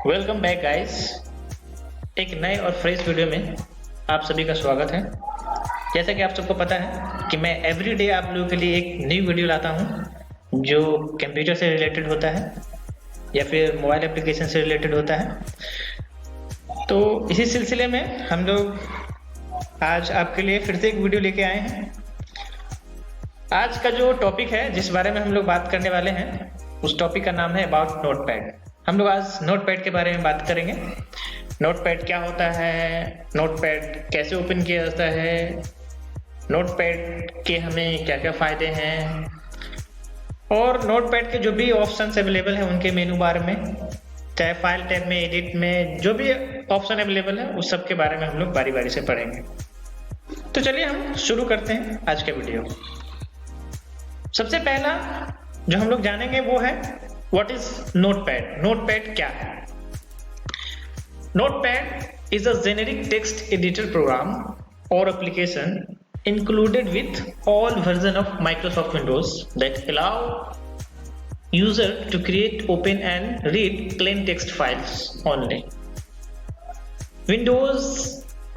Welcome back guys. एक नए और फ्रेश वीडियो में आप सभी का स्वागत है। जैसा कि आप सबको पता है कि मैं एवरीडे आप लोगों के लिए एक न्यू वीडियो लाता हूं जो कंप्यूटर से रिलेटेड होता है या फिर मोबाइल एप्लीकेशन से रिलेटेड होता है। तो इसी सिलसिले में हम लोग आज आपके लिए फिर से एक वीडियो लेके आए हैं। आज का जो टॉपिक है जिस बारे में हम लोग बात करने वाले हैं उस टॉपिक का नाम है अबाउट नोटपैड। हम लोग आज नोटपैड के बारे में बात करेंगे। नोटपैड क्या होता है, नोटपैड कैसे ओपन किया जाता है, नोटपैड के हमें क्या क्या फायदे हैं और नोटपैड के जो भी ऑप्शंस अवेलेबल हैं उनके मेनू बार में, चाहे फाइल टैब में, एडिट में, जो भी ऑप्शन अवेलेबल है उस सब के बारे में हम लोग बारी बारी से पढ़ेंगे। तो चलिए हम शुरू करते हैं आज का वीडियो। सबसे पहला जो हम लोग जानेंगे वो है व्हाट इज नोटपैड। नोटपैड क्या है? Notepad is a generic text editor program और application included with all version of Microsoft Windows that allow user to create, open and read plain text files only. Windows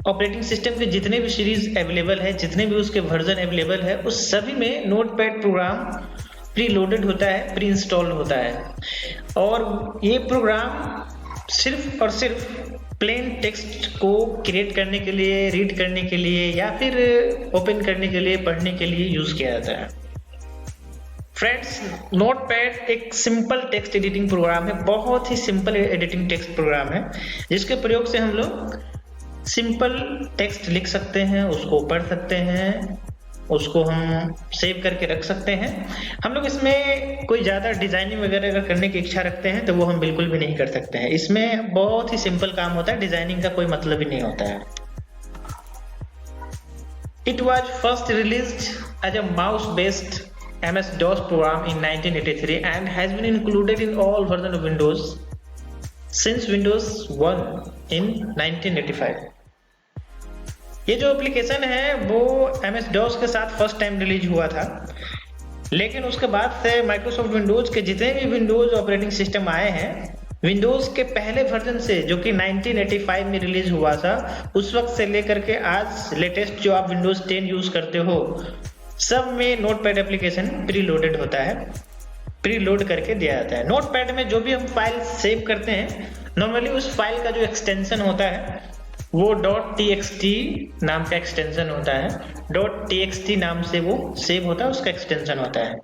operating system के जितने भी series available है, जितने भी उसके version available है, उस सभी में नोटपैड प्रोग्राम प्री लोडेड होता है, प्री इंस्टॉल्ड होता है। और ये प्रोग्राम सिर्फ और सिर्फ प्लेन टेक्स्ट को क्रिएट करने के लिए, रीड करने के लिए या फिर ओपन करने के लिए, पढ़ने के लिए यूज किया जाता है। फ्रेंड्स, नोटपैड एक सिंपल टेक्स्ट एडिटिंग प्रोग्राम है, बहुत ही सिंपल एडिटिंग टेक्स्ट प्रोग्राम है जिसके प्रयोग से हम लोग सिंपल टेक्स्ट लिख सकते हैं, उसको पढ़ सकते हैं, उसको हम सेव करके रख सकते हैं। हम लोग इसमें कोई ज़्यादा डिजाइनिंग वगैरह अगर करने की इच्छा रखते हैं तो वो हम बिल्कुल भी नहीं कर सकते हैं। इसमें बहुत ही सिंपल काम होता है, डिजाइनिंग का कोई मतलब ही नहीं होता है। It was first released as a mouse based MS-DOS program in 1983 and has been included in all versions of Windows since Windows 1 in 1985। ये जो एप्लीकेशन है वो MS-DOS के साथ फर्स्ट टाइम रिलीज हुआ था, लेकिन उसके बाद से माइक्रोसॉफ्ट विंडोज के जितने भी विंडोज ऑपरेटिंग सिस्टम आए हैं, विंडोज के पहले वर्जन से जो कि 1985 में रिलीज हुआ था, उस वक्त से लेकर के आज लेटेस्ट जो आप विंडोज 10 यूज करते हो, सब में नोटपैड एप्लीकेशन प्री लोडेड होता है, प्री लोड करके दिया जाता है। नोटपैड में जो भी हम फाइल सेव करते हैं, नॉर्मली उस फाइल का जो एक्सटेंशन होता है वो .txt नाम का एक्सटेंशन होता है। .txt नाम से वो सेव होता है, उसका एक्सटेंशन होता है।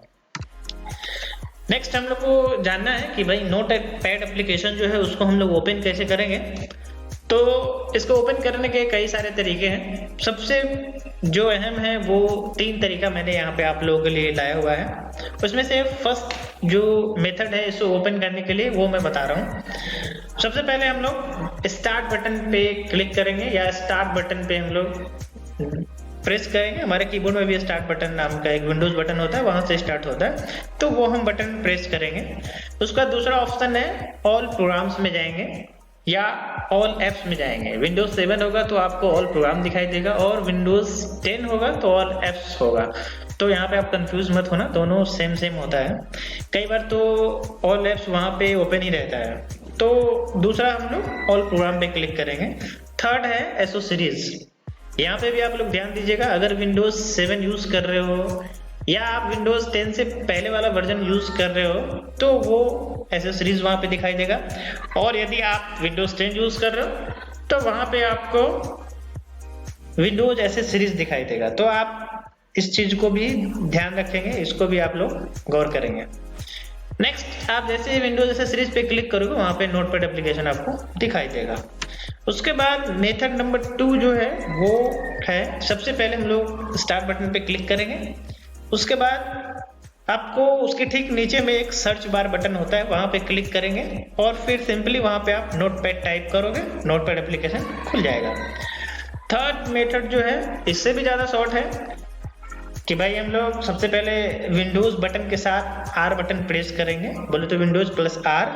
नेक्स्ट हम लोग को जानना है कि भाई नोटपैड एप्लीकेशन जो है उसको हम लोग ओपन कैसे करेंगे। तो इसको ओपन करने के कई सारे तरीके हैं। सबसे जो अहम है वो 3 तरीका मैंने यहाँ पे आप लोगों के लिए लाया हुआ है। उसमें से फर्स्ट जो मेथड है इसको ओपन करने के लिए वो मैं बता रहा हूँ। सबसे पहले हम लोग स्टार्ट बटन पे क्लिक करेंगे या स्टार्ट बटन पे हम लोग प्रेस करेंगे। हमारे कीबोर्ड में भी स्टार्ट बटन नाम का एक विंडोज बटन होता है, वहां से स्टार्ट होता है, तो वो हम बटन प्रेस करेंगे। उसका दूसरा ऑप्शन है ऑल प्रोग्राम्स में जाएंगे या ऑल एप्स में जाएंगे। विंडोज 7 होगा तो आपको ऑल प्रोग्राम दिखाई देगा और विंडोज 10 होगा तो ऑल एप्स होगा। तो यहाँ पे आप कंफ्यूज मत होना, दोनों सेम सेम होता है। कई बार तो ऑल एप्स वहाँ पे ओपन ही रहता है। तो दूसरा हम लोग ऑल प्रोग्राम पे क्लिक करेंगे। थर्ड है एसओ सीरीज। यहाँ पे भी आप लोग ध्यान दीजिएगा, अगर विंडोज 7 यूज कर रहे हो या आप विंडोज 10 से पहले वाला वर्जन यूज कर रहे हो तो वो एसओ सीरीज वहां पे दिखाई देगा। और यदि आप विंडोज 10 यूज कर रहे हो तो वहां पे आपको विंडोज एसओ सीरीज दिखाई देगा। तो आप इस चीज को भी ध्यान रखेंगे, इसको भी आप लोग गौर करेंगे। नेक्स्ट, आप जैसे ही विंडोज एसओ सीरीज पे क्लिक करोगे वहां पे नोटपैड एप्लीकेशन आपको दिखाई देगा। उसके बाद मेथड नंबर 2 जो है वो है, सबसे पहले हम लोग स्टार्ट बटन पे क्लिक करेंगे। उसके बाद आपको उसके ठीक नीचे में एक सर्च बार बटन होता है, वहां पे क्लिक करेंगे और फिर सिंपली वहां पे आप नोटपैड टाइप करोगे, नोटपैड एप्लीकेशन खुल जाएगा। थर्ड मेथड जो है इससे भी ज्यादा शॉर्ट है कि भाई हम लोग सबसे पहले विंडोज बटन के साथ R बटन प्रेस करेंगे, बोले तो विंडोज प्लस R।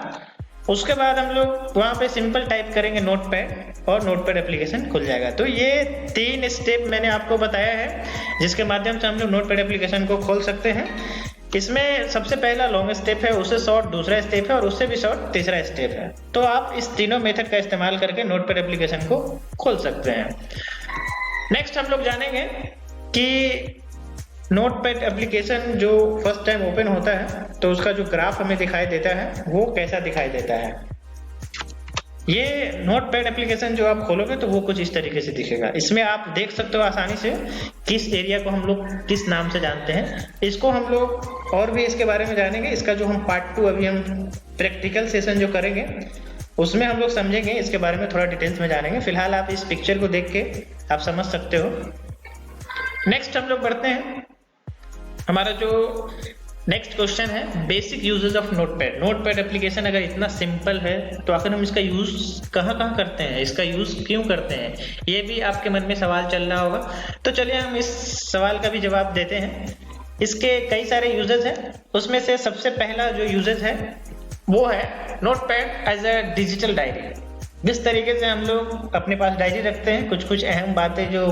उसके बाद हम लोग वहां पे सिंपल टाइप करेंगे नोटपैड और नोटपैड एप्लीकेशन खुल जाएगा। तो ये 3 स्टेप मैंने आपको बताया है जिसके माध्यम से हम लोग नोटपैड एप्लीकेशन को खोल सकते हैं। इसमें सबसे पहला लॉन्ग स्टेप है, उससे शॉर्ट दूसरा स्टेप है और उससे भी शॉर्ट तीसरा स्टेप है। तो आप इस तीनों मेथड का इस्तेमाल करके नोटपैड एप्लीकेशन को खोल सकते हैं। नेक्स्ट हम लोग जानेंगे कि नोटपैड एप्लीकेशन जो फर्स्ट टाइम ओपन होता है तो उसका जो ग्राफ हमें दिखाई देता है वो कैसा दिखाई देता है। ये नोटपैड एप्लीकेशन जो आप खोलोगे तो वो कुछ इस तरीके से दिखेगा। इसमें आप देख सकते हो आसानी से किस एरिया को हम लोग किस नाम से जानते हैं। इसको हम लोग और भी इसके बारे में जानेंगे। इसका जो हम पार्ट 2 अभी हम प्रैक्टिकल सेशन जो करेंगे उसमें हम लोग समझेंगे, इसके बारे में थोड़ा डिटेल्स में जानेंगे। फिलहाल आप इस पिक्चर को देख के आप समझ सकते हो। नेक्स्ट हम लोग बढ़ते हैं, हमारा जो नेक्स्ट क्वेश्चन है basic uses of notepad. Notepad application अगर इतना सिंपल है तो आखिर हम इसका यूज कहाँ करते हैं, इसका यूज क्यों करते हैं, ये भी आपके मन में सवाल चल रहा होगा। तो चलिए हम इस सवाल का भी जवाब देते हैं। इसके कई सारे यूजेस हैं, उसमें से सबसे पहला जो यूजेस है वो है notepad as a digital diary. जिस तरीके से हम लोग अपने पास डायरी रखते हैं, कुछ कुछ अहम बातें जो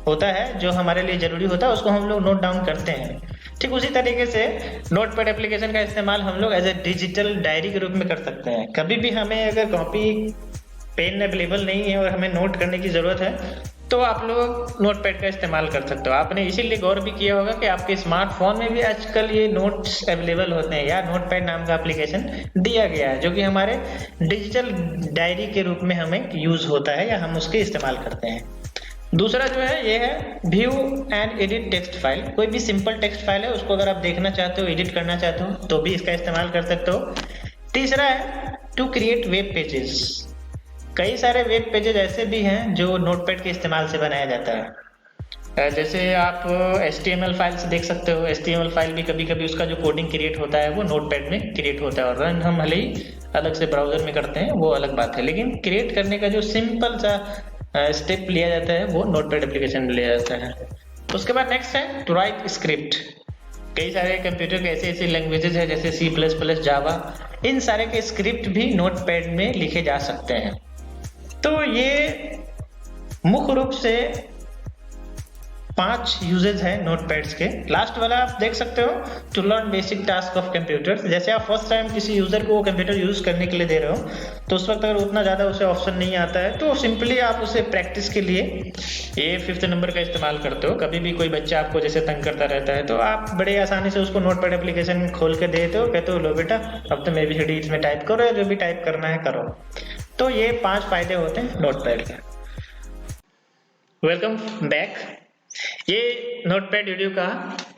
होता है जो हमारे लिए जरूरी होता है उसको हम लोग नोट डाउन करते हैं, ठीक उसी तरीके से नोटपैड एप्लीकेशन का इस्तेमाल हम लोग एज ए डिजिटल डायरी के रूप में कर सकते हैं। कभी भी हमें अगर कॉपी पेन अवेलेबल नहीं है और हमें नोट करने की जरूरत है तो आप लोग नोटपैड का इस्तेमाल कर सकते हो। आपने इसीलिए गौर भी किया होगा कि आपके स्मार्टफोन में भी आजकल ये नोट्स अवेलेबल होते हैं या नोटपैड नाम का एप्लीकेशन दिया गया है जो कि हमारे डिजिटल डायरी के रूप में हमें यूज होता है या हम उसके इस्तेमाल करते हैं। दूसरा जो है ये है view and edit text file. कोई भी सिंपल टेक्स्ट फाइल है उसको अगर आप देखना चाहते हो, एडिट करना चाहते हो तो भी इसका इस्तेमाल कर सकते हो। तीसरा है टू क्रिएट वेब पेजेस। कई सारे वेब पेजेस ऐसे भी हैं जो नोटपैड के इस्तेमाल से बनाया जाता है। जैसे आप HTML फाइल्स देख सकते हो। HTML फाइल भी कभी कभी उसका जो कोडिंग क्रिएट होता है वो नोटपैड में क्रिएट होता है और रन हम भले ही अलग से ब्राउजर में करते हैं वो अलग बात है, लेकिन क्रिएट करने का जो सिंपल सा स्टेप लिया जाता है वो नोटपैड एप्लीकेशन में लिया जाता है। उसके बाद नेक्स्ट है टू राइट स्क्रिप्ट। कई सारे कंप्यूटर के ऐसे ऐसे लैंग्वेजेस है जैसे C++, जावा, इन सारे के स्क्रिप्ट भी नोटपैड में लिखे जा सकते हैं। तो ये मुख्य रूप से 5 यूजेज है नोटपैड्स के। लास्ट वाला आप देख सकते हो to learn basic task of computer. जैसे आप फर्स्ट टाइम किसी यूजर को कंप्यूटर यूज करने के लिए दे रहे हो तो उस वक्त अगर उतना ज्यादा उसे ऑप्शन नहीं आता है तो सिंपली आप उसे प्रैक्टिस के लिए ये 5th नंबर का इस्तेमाल करते हो। कभी भी कोई बच्चा आपको जैसे तंग करता रहता है तो आप बड़े आसानी से उसको नोटपैड एप्लीकेशन खोल के देते हो, कहते हो लो बेटा अब तो ABCD इसमें टाइप करो या जो भी टाइप करना है करो। तो ये 5 फायदे होते हैं नोटपैड के। Welcome back. ये नोटपैड वीडियो का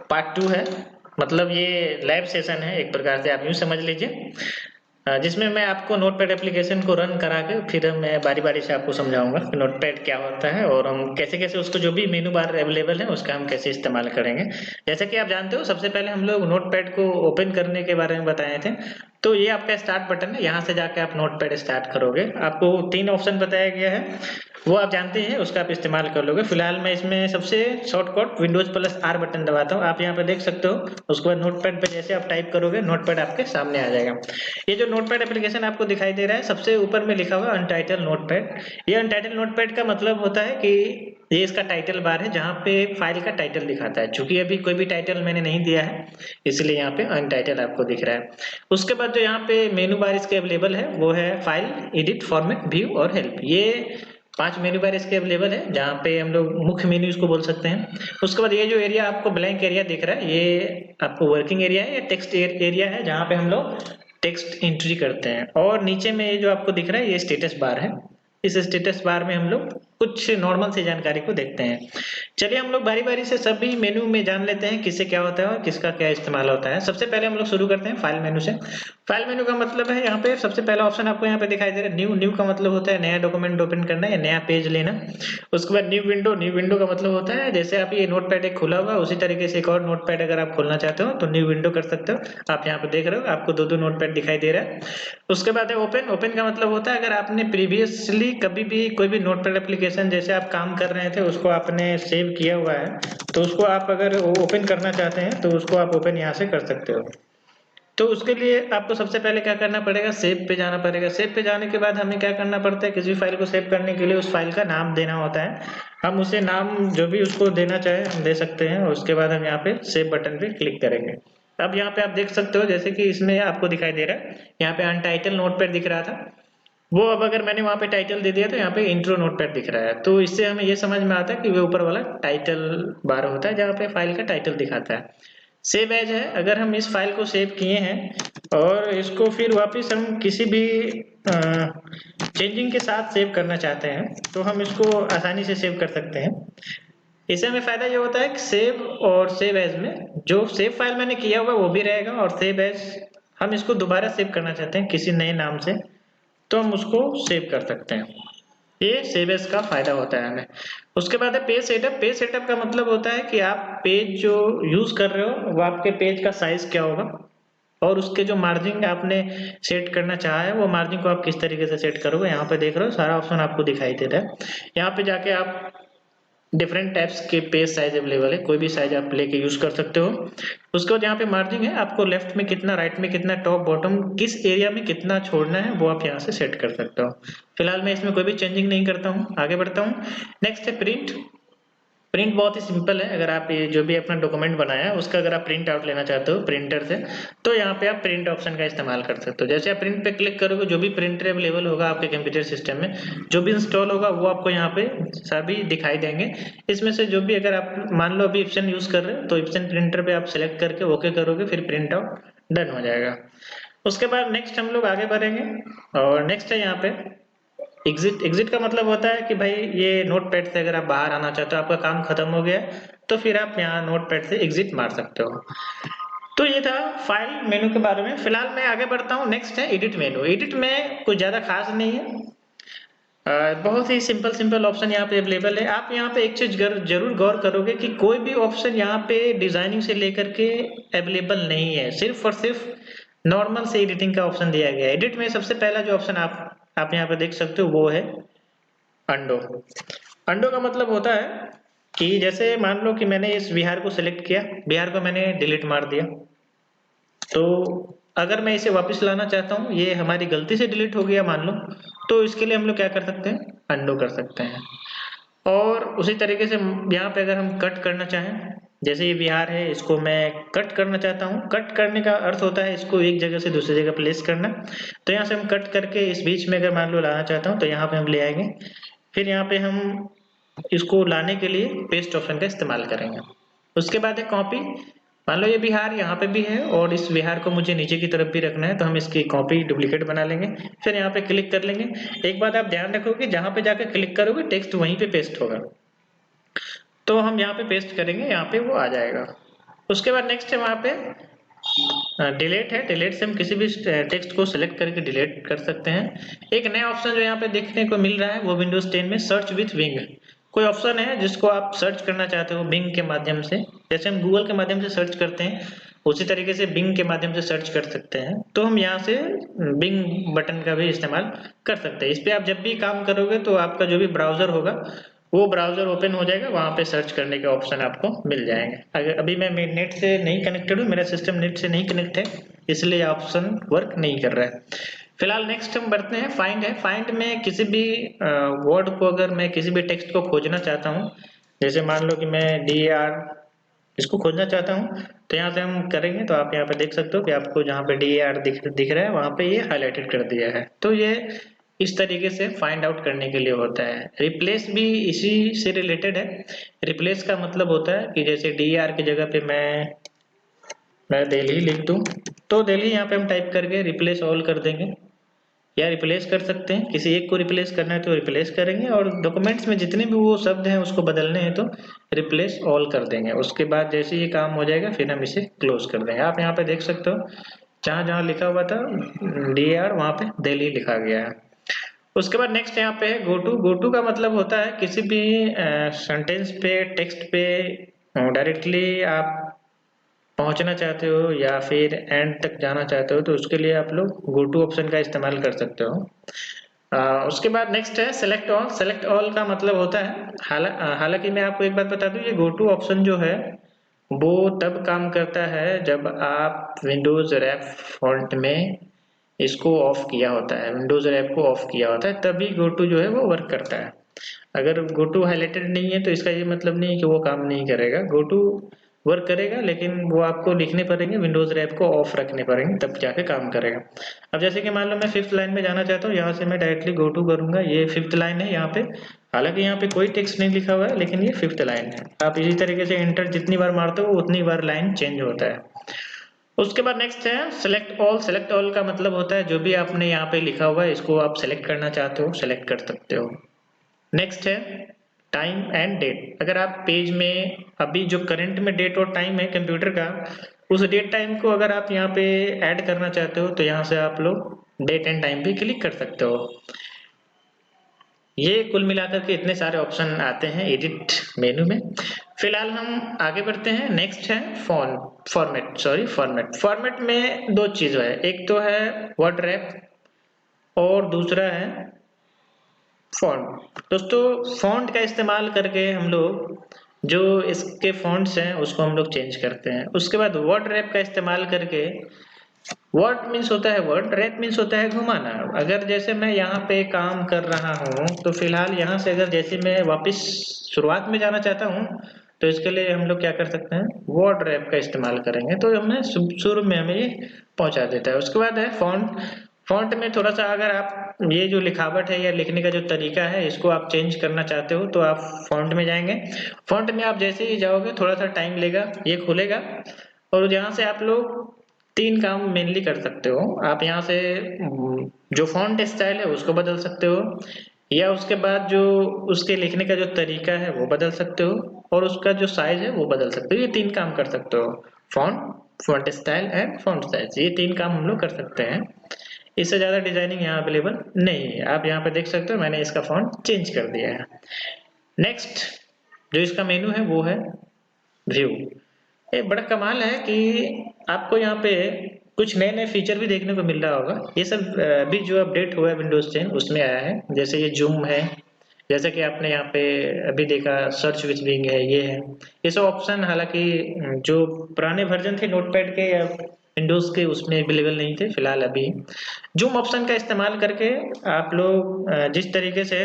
पार्ट 2 है, मतलब ये लाइव सेशन है एक प्रकार से आप यूँ समझ लीजिए, जिसमें मैं आपको नोटपैड एप्लीकेशन को रन करा के फिर मैं बारी बारी से आपको समझाऊंगा कि नोटपैड क्या होता है और हम कैसे कैसे उसको जो भी मेनू बार अवेलेबल है उसका हम कैसे इस्तेमाल करेंगे। जैसा कि आप जानते हो सबसे पहले हम लोग नोटपैड को ओपन करने के बारे में बताए थे। तो ये आपका स्टार्ट बटन है, यहाँ से जाके आप नोटपैड स्टार्ट करोगे। आपको 3 ऑप्शन बताया गया है वो आप जानते हैं, उसका आप इस्तेमाल कर लोगे। फिलहाल मैं इसमें सबसे शॉर्टकट Windows+R बटन दबाता हूँ, आप यहाँ पे देख सकते हो। उसके बाद नोटपैड पे जैसे आप टाइप करोगे नोटपैड आपके सामने आ जाएगा। ये जो नोटपैड एप्लीकेशन आपको दिखाई दे रहा है सबसे ऊपर में लिखा हुआ है अनटाइटल नोटपैड। ये अनटाइटल नोटपैड का मतलब होता है कि ये इसका टाइटल बार है जहाँ पे फाइल का टाइटल दिखाता है। चूंकि अभी कोई भी टाइटल मैंने नहीं दिया है इसलिए यहाँ पे अनटाइटल आपको दिख रहा है। उसके बाद जो यहाँ पे मेनू बार इसके अवेलेबल है वो है फाइल, एडिट, फॉर्मेट, व्यू और हेल्प। ये 5 मेन्यू बार इसके अवेलेबल है जहाँ पे हम लोग मुख्य मेन्यू इसको बोल सकते हैं। उसके बाद ये जो एरिया आपको ब्लैंक एरिया दिख रहा है ये आपको वर्किंग एरिया है, ये टेक्स्ट एरिया है जहाँ पे हम लोग टेक्स्ट एंट्री करते हैं। और नीचे में ये जो आपको दिख रहा है ये स्टेटस बार है। इस स्टेटस बार में हम लोग कुछ नॉर्मल सी जानकारी को देखते हैं। चलिए हम लोग बारी बारी से सभी मेनू में जान लेते हैं किससे क्या होता है और किसका क्या इस्तेमाल होता है। सबसे पहले हम लोग शुरू करते हैं फाइल मेनू से। फाइल मेनू का मतलब है यहाँ पे सबसे पहला ऑप्शन आपको यहाँ पे दिखाई दे रहा है न्यू। न्यू का मतलब होता है नया डॉक्यूमेंट ओपन करना या नया पेज लेना। उसके बाद न्यू विंडो। न्यू विंडो का मतलब होता है जैसे आप ये नोटपैड एक खुला हुआ उसी तरीके से एक और नोटपैड अगर आप खोलना चाहते हो तो न्यू विंडो कर सकते हो। आप यहाँ पे देख रहे हो आपको 2 नोटपैड दिखाई दे रहा है। उसके बाद है ओपन। ओपन का मतलब होता है अगर आपने प्रीवियसली कभी भी कोई भी नोटपैड एप्लीकेशन जैसे आप काम कर रहे थे उसको आपने सेव किया हुआ है तो उसको आप अगर ओपन करना चाहते हैं तो उसको आप ओपन यहाँ से कर सकते हो। तो उसके लिए आपको सबसे पहले क्या करना पड़ेगा, सेव पे जाना पड़ेगा। सेव पे जाने के बाद हमें क्या करना पड़ता है, किसी फाइल को सेव करने के लिए उस फाइल का नाम देना होता है। हम उसे नाम जो भी उसको देना चाहे हम दे सकते हैं। उसके बाद हम यहाँ पे सेव बटन पे क्लिक करेंगे। अब यहाँ पे आप देख सकते हो जैसे कि इसमें आपको दिखाई दे रहा है, यहाँ पे अनटाइटल नोटपैड दिख रहा था, वो अब अगर मैंने वहाँ पे टाइटल दे दिया तो यहाँ पे इंट्रो नोटपैड दिख रहा है। तो इससे हमें ये समझ में आता है कि वो ऊपर वाला टाइटल बार होता है जहाँ पे फाइल का टाइटल दिखाता है। सेव एज है, अगर हम इस फाइल को सेव किए हैं और इसको फिर वापस हम किसी भी चेंजिंग के साथ सेव करना चाहते हैं तो हम इसको आसानी से सेव कर सकते हैं। इससे हमें फायदा ये होता है कि सेव और सेव एज में जो सेव फाइल मैंने किया हुआ वो भी रहेगा, और सेव एज हम इसको दोबारा सेव करना चाहते हैं किसी नए नाम से तो हम उसको सेव कर सकते हैं। ये सेव एज का फायदा होता है हमें। उसके बाद है पेज सेटअप। पेज सेटअप का मतलब होता है कि आप पेज जो यूज कर रहे हो वो आपके पेज का साइज क्या होगा और उसके जो मार्जिन आपने सेट करना चाहा है वो मार्जिन को आप किस तरीके से सेट करोगे। यहाँ पे देख रहे हो सारा ऑप्शन आपको दिखाई दे रहा है। यहाँ पे जाके आप डिफरेंट टाइप्स के पेज साइज अवेलेबल है, कोई भी साइज आप लेके यूज कर सकते हो। उसके बाद यहाँ पे मार्जिन है, आपको लेफ्ट में कितना, राइट में कितना, टॉप बॉटम किस एरिया में कितना छोड़ना है वो आप यहाँ से सेट कर सकते हो। फिलहाल मैं इसमें कोई भी चेंजिंग नहीं करता हूँ, आगे बढ़ता हूँ। नेक्स्ट है प्रिंट। प्रिंट बहुत ही सिंपल है, अगर आप ये जो भी अपना डॉक्यूमेंट बनाया है उसका अगर आप प्रिंट आउट लेना चाहते हो प्रिंटर से तो यहाँ पे आप प्रिंट ऑप्शन का इस्तेमाल कर सकते हो। जैसे आप प्रिंट पे क्लिक करोगे जो भी प्रिंटर अवेलेबल होगा आपके कंप्यूटर सिस्टम में, जो भी इंस्टॉल होगा वो आपको यहाँ पे सभी दिखाई देंगे। इसमें से जो भी अगर आप मान लो अभी इप्सन यूज कर रहे हो तो इप्सन प्रिंटर पे आप सेलेक्ट करके ओके करोगे, फिर प्रिंट आउट डन हो जाएगा। उसके बाद नेक्स्ट हम लोग आगे बढ़ेंगे और नेक्स्ट है यहाँ पे एग्जिट। एग्जिट का मतलब होता है कि भाई ये नोटपैड से अगर आप बाहर आना चाहते हो, आपका काम खत्म हो गया तो फिर आप यहाँ नोटपैड से एग्जिट मार सकते हो। तो ये था फाइल मेनू के बारे में। फिलहाल मैं आगे बढ़ता हूँ, नेक्स्ट है एडिट मेनू। एडिट में कुछ ज्यादा खास नहीं है, बहुत ही सिंपल सिंपल ऑप्शन यहाँ पे अवेलेबल है। आप यहाँ पे एक चीज जरूर गौर करोगे कि कोई भी ऑप्शन यहाँ पे डिजाइनिंग से लेकर के अवेलेबल नहीं है, सिर्फ और सिर्फ नॉर्मल से एडिटिंग का ऑप्शन दिया गया है। एडिट में सबसे पहला जो ऑप्शन आप यहाँ पे देख सकते हो वो है अंडो। अंडो का मतलब होता है कि जैसे मान लो कि मैंने इस बिहार को सिलेक्ट किया, बिहार को मैंने डिलीट मार दिया, तो अगर मैं इसे वापस लाना चाहता हूँ, ये हमारी गलती से डिलीट हो गया मान लो, तो इसके लिए हम लोग क्या कर सकते हैं, अंडो कर सकते हैं। और उसी तरीके से यहाँ पे अगर हम कट करना चाहें, जैसे ये बिहार है इसको मैं कट करना चाहता हूँ, कट करने का अर्थ होता है इसको एक जगह से दूसरी जगह प्लेस करना। तो यहाँ से हम कट करके इस बीच में अगर मान लो लाना चाहता हूँ तो यहाँ पे हम ले आएंगे, फिर यहाँ पे हम इसको लाने के लिए पेस्ट ऑप्शन का इस्तेमाल करेंगे। उसके बाद है कॉपी। मान लो ये बिहार यहाँ पे भी है और इस बिहार को मुझे नीचे की तरफ भी रखना है तो हम इसकी कॉपी डुप्लीकेट बना लेंगे, फिर यहाँ पे क्लिक कर लेंगे। एक बात आप ध्यान रखोगे, जहाँ पे जाकर क्लिक करोगे टेक्स्ट वहीं पे पेस्ट होगा, तो हम यहाँ पे पेस्ट करेंगे, यहाँ पे वो आ जाएगा। उसके बाद नेक्स्ट है वहाँ पे डिलीट है। डिलीट से हम किसी भी टेक्स्ट को सिलेक्ट करके डिलीट कर सकते हैं। एक नया ऑप्शन जो यहाँ पे देखने को मिल रहा है वो विंडोज 10 में सर्च विथ विंग कोई ऑप्शन है जिसको आप सर्च करना चाहते हो बिंग के माध्यम से, जैसे हम गूगल के माध्यम से सर्च करते हैं उसी तरीके से बिंग के माध्यम से सर्च कर सकते हैं। तो हम यहाँ से बिंग बटन का भी इस्तेमाल कर सकते हैं। इस पे आप जब भी काम करोगे तो आपका जो भी ब्राउजर होगा वो ब्राउजर ओपन हो जाएगा, वहां पे सर्च करने के ऑप्शन आपको मिल जाएंगे। अगर अभी मैं नेट से नहीं कनेक्टेड हूँ, मेरा सिस्टम नेट से नहीं कनेक्ट है, इसलिए ऑप्शन वर्क नहीं कर रहा है। फिलहाल नेक्स्ट हम बढ़ते हैं फाइंड है। फाइंड में किसी भी वर्ड को अगर मैं किसी भी टेक्स्ट को खोजना चाहता हूँ, जैसे मान लो कि मैं DAR इसको खोजना चाहता हूँ, तो यहाँ से हम करेंगे तो आप यहाँ पे देख सकते हो कि आपको जहाँ पे DAR दिख रहा है वहां पे ये हाईलाइटेड कर दिया है। तो ये इस तरीके से फाइंड आउट करने के लिए होता है। रिप्लेस भी इसी से रिलेटेड है। रिप्लेस का मतलब होता है कि जैसे DAR की जगह पे मैं दिल्ली लिख दूं तो दिल्ली यहाँ पे हम टाइप करके रिप्लेस ऑल कर देंगे, या रिप्लेस कर सकते हैं, किसी एक को रिप्लेस करना है तो रिप्लेस करेंगे, और डॉक्यूमेंट्स में जितने भी वो शब्द हैं उसको बदलने हैं तो रिप्लेस ऑल कर देंगे। उसके बाद जैसे ये काम हो जाएगा फिर हम इसे क्लोज कर देंगे। आप यहाँ पे देख सकते हो जहाँ जहाँ लिखा हुआ था DAR वहाँ पे दिल्ली लिखा गया है। उसके बाद नेक्स्ट यहाँ पे है गोटू। गोटू का मतलब होता है किसी भी सेंटेंस पे, टेक्स्ट पे डायरेक्टली आप पहुंचना चाहते हो या फिर एंड तक जाना चाहते हो तो उसके लिए आप लोग गोटू ऑप्शन का इस्तेमाल कर सकते हो। उसके बाद नेक्स्ट है सेलेक्ट ऑल। सेलेक्ट ऑल का मतलब होता है, हालांकि मैं आपको एक बात बता दूं, ये गोटू ऑप्शन जो है वो तब काम करता है जब आप विंडोज रैप फॉन्ट में इसको ऑफ किया होता है, विंडोज रैप को ऑफ किया होता है, तभी गोटू जो है वो वर्क करता है। अगर गोटू हाईलाइटेड नहीं है तो इसका ये मतलब नहीं है कि वो काम नहीं करेगा। गोटू वर्क करेगा, लेकिन वो आपको लिखने पड़ेंगे, विंडोज रैप को ऑफ रखने पड़ेंगे, तब जाके काम करेगा। अब जैसे कि मान लो मैं 5th लाइन में जाना चाहता हूँ, यहाँ से मैं डायरेक्टली गो टू करूंगा, ये 5th लाइन है यहाँ पे। हालांकि यहाँ पे कोई टेक्स्ट नहीं लिखा हुआ है, लेकिन ये 5th लाइन है। आप इसी तरीके से एंटर जितनी बार मारते हो उतनी बार लाइन चेंज होता है। उसके बाद नेक्स्ट है सेलेक्ट ऑल। सेलेक्ट ऑल का मतलब होता है जो भी आपने यहाँ पे लिखा हुआ है इसको आप सेलेक्ट करना चाहते हो, सेलेक्ट कर सकते हो। नेक्स्ट है टाइम एंड डेट। अगर आप पेज में अभी जो करंट में डेट और टाइम है कंप्यूटर का, उस डेट टाइम को अगर आप यहाँ पे ऐड करना चाहते हो तो यहाँ से आप लोग डेट एंड टाइम पे क्लिक कर सकते हो। ये कुल मिलाकर के इतने सारे ऑप्शन आते हैं एडिट मेनू में। फिलहाल हम आगे बढ़ते हैं। नेक्स्ट है फॉर्मेट में दो चीज है, एक तो है वर्ड रैप और दूसरा है फॉन्ट। दोस्तों फॉन्ट का इस्तेमाल करके हम लोग जो इसके फॉन्ट्स हैं उसको हम लोग चेंज करते हैं। उसके बाद वर्ड रैप का इस्तेमाल करके, वर्ड मीन्स होता है वर्ड, रैप मीन्स होता है घुमाना। अगर जैसे मैं यहाँ पे काम कर रहा हूँ तो फिलहाल यहाँ से अगर जैसे मैं वापस शुरुआत में जाना चाहता हूँ तो इसके लिए हम लोग क्या कर सकते हैं, वर्ड रैप का इस्तेमाल करेंगे तो हमें शुरू में हमें ये पहुंचा देता है। उसके बाद है फॉन्ट। फॉन्ट में थोड़ा सा अगर आप ये जो लिखावट है या लिखने का जो तरीका है इसको आप चेंज करना चाहते हो तो आप फॉन्ट में जाएंगे। फॉन्ट में आप जैसे ही जाओगे थोड़ा सा टाइम लेगा, ये खुलेगा और यहाँ से आप लोग 3 काम मेनली कर सकते हो। आप यहाँ से जो फॉन्ट स्टाइल है उसको बदल सकते हो, या उसके बाद जो उसके लिखने का जो तरीका है वो बदल सकते हो, और उसका जो साइज है वो बदल सकते हो। ये 3 काम कर सकते हो, font style and font size. ये 3 काम हम लोग कर सकते हैं। इससे ज्यादा डिजाइनिंग यहाँ अवेलेबल नहीं है। आप यहाँ पे देख सकते हो मैंने इसका फॉन्ट चेंज कर दिया है। नेक्स्ट जो इसका मेनू है वो है व्यू। ये बड़ा कमाल है कि आपको यहाँ पे कुछ नए नए फीचर भी देखने को मिल रहा होगा। ये सब अभी जो अपडेट हुआ है विंडोज 10 उसमें आया है। जैसे ये जूम है, जैसे कि आपने यहाँ पे अभी देखा, सर्च विथ बिंग है, ये है। ये सब ऑप्शन हालांकि जो पुराने वर्जन थे नोटपैड के या विंडोज के उसमें अवेलेबल नहीं थे। फिलहाल अभी जूम ऑप्शन का इस्तेमाल करके आप लोग जिस तरीके से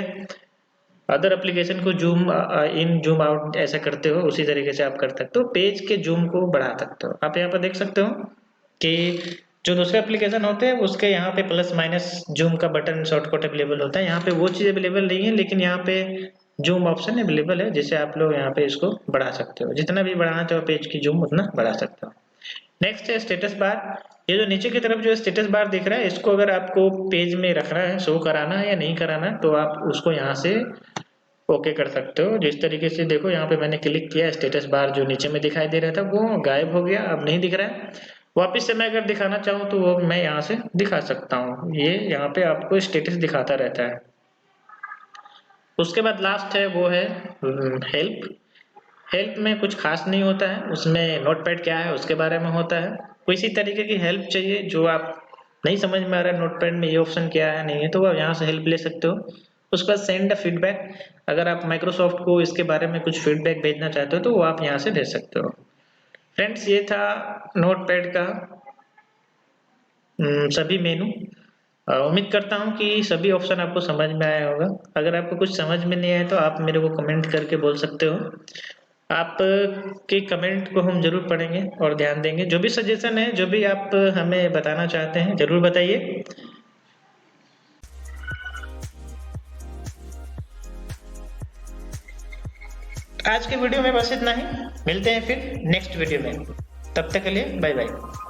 अदर एप्लीकेशन को जूम इन जूम आउट ऐसा करते हो उसी तरीके से आप कर सकते हो। पेज के जूम को बढ़ा सकते हो। आप यहाँ पर देख सकते हो कि जो दूसरे एप्लीकेशन होते हैं उसके यहाँ पे प्लस माइनस जूम का बटन शॉर्टकट अवेलेबल होता है, यहाँ पे वो चीज अवेलेबल नहीं है, लेकिन यहाँ पे जूम ऑप्शन अवेलेबल है जिससे आप लोग यहाँ पे इसको बढ़ा सकते हो। जितना भी बढ़ाना चाहो पेज की जूम उतना बढ़ा सकते हो। नेक्स्ट है स्टेटस बार। ये जो नीचे की तरफ जो स्टेटस बार दिख रहा है इसको अगर आपको पेज में रखना है, शो कराना है या नहीं कराना, तो आप उसको यहाँ से ओके कर सकते हो। जिस तरीके से देखो यहाँ पे मैंने क्लिक किया, स्टेटस बार जो नीचे में दिखाई दे रहा था वो गायब हो गया, अब नहीं दिख रहा है। वापिस से मैं अगर दिखाना चाहूँ तो वो मैं यहाँ से दिखा सकता हूँ। ये यहाँ पे आपको स्टेटस दिखाता रहता है। उसके बाद लास्ट है वो है हेल्प। हेल्प में कुछ खास नहीं होता है, उसमें नोटपैड क्या है उसके बारे में होता है। कोई इसी तरीके की हेल्प चाहिए जो आप नहीं समझ में आ रहा है नोटपैड में ये ऑप्शन क्या है नहीं है, तो आप यहाँ से हेल्प ले सकते हो। उसके बाद सेंड अ फीडबैक। अगर आप माइक्रोसॉफ्ट को इसके बारे में कुछ फीडबैक भेजना चाहते हो तो वो आप यहाँ से भेज सकते हो। फ्रेंड्स ये था नोटपैड का सभी मेनू। उम्मीद करता हूँ कि सभी ऑप्शन आपको समझ में आया होगा। अगर आपको कुछ समझ में नहीं आया तो आप मेरे को कमेंट करके बोल सकते हो। आप के कमेंट को हम जरूर पढ़ेंगे और ध्यान देंगे। जो भी सजेशन है, जो भी आप हमें बताना चाहते हैं जरूर बताइए। आज के वीडियो में बस इतना ही, मिलते हैं फिर नेक्स्ट वीडियो में। तब तक के लिए बाय बाय।